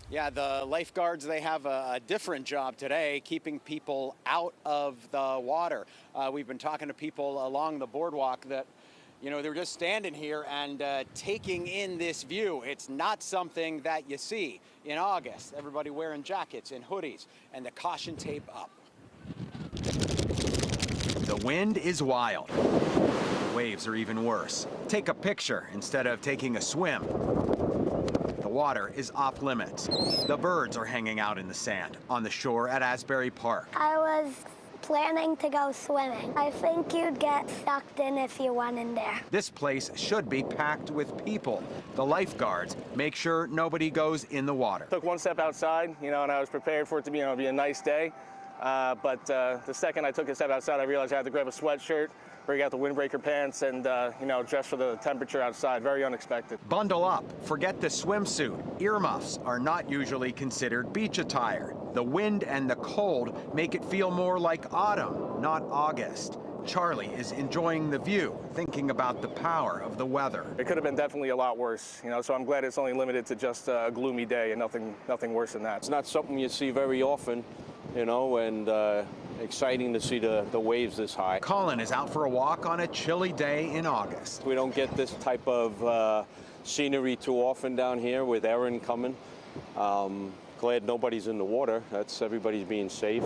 Yeah, the lifeguards, they have a different job today, keeping people out of the water. We've been talking to people along the boardwalk that, they're just standing here and taking in this view. It's not something that you see in August. Everybody wearing jackets and hoodies and the caution tape up. The wind is wild. The waves are even worse. Take a picture instead of taking a swim. The water is off limits. The birds are hanging out in the sand on the shore at Asbury Park. I was planning to go swimming. I think you'd get sucked in if you went in there. This place should be packed with people. The lifeguards make sure nobody goes in the water. Took one step outside, and I was prepared for it to be, be a nice day. But the second I took a step outside, I realized I had to grab a sweatshirt, bring out the windbreaker pants, and dress for the temperature outside. Very unexpected. Bundle up. Forget the swimsuit. Earmuffs are not usually considered beach attire. The wind and the cold make it feel more like autumn, not August. Charlie is enjoying the view, thinking about the power of the weather. It could have been definitely a lot worse, so I'm glad it's only limited to just a gloomy day and nothing worse than that. It's not something you see very often, and exciting to see the waves this high. Colin is out for a walk on a chilly day in August. We don't get this type of scenery too often down here with Erin coming. Glad nobody's in the water. Everybody's being safe.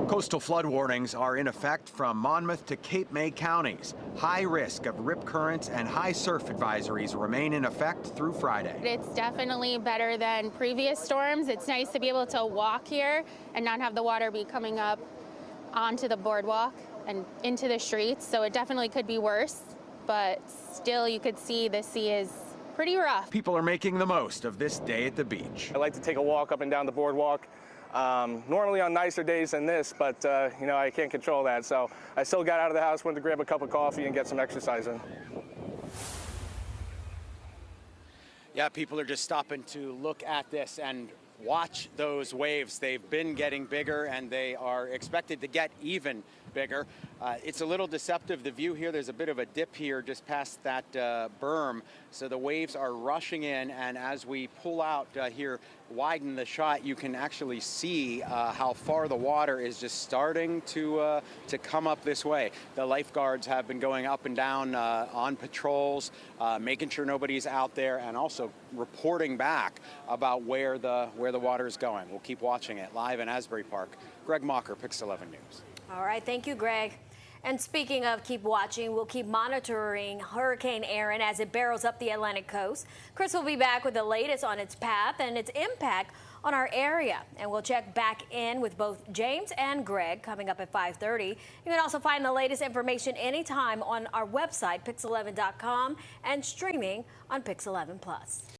Coastal flood warnings are in effect from Monmouth to Cape May counties. High risk of rip currents and high surf advisories remain in effect through Friday. It's definitely better than previous storms. It's nice to be able to walk here and not have the water be coming up onto the boardwalk and into the streets. So it definitely could be worse, but still you could see the sea is pretty rough. People are making the most of this day at the beach. I like to take a walk up and down the boardwalk. Normally on nicer days than this, but I can't control that. So I still got out of the house, went to grab a cup of coffee and get some exercise in. Yeah, people are just stopping to look at this and watch those waves. They've been getting bigger and they are expected to get even bigger. It's a little deceptive, the view here. There's a bit of a dip here just past that berm. So the waves are rushing in, and as we pull out here, widen the shot, you can actually see how far the water is just starting to come up this way. The lifeguards have been going up and down on patrols, making sure nobody's out there, and also reporting back about where the water is going. We'll keep watching it live in Asbury Park. Greg Mocker, Pix 11 News. All right, thank you, Greg. And speaking of keep watching, we'll keep monitoring Hurricane Erin as it barrels up the Atlantic coast. Chris will be back with the latest on its path and its impact on our area. And we'll check back in with both James and Greg coming up at 5:30. You can also find the latest information anytime on our website, pix11.com, and streaming on Pix 11 Plus.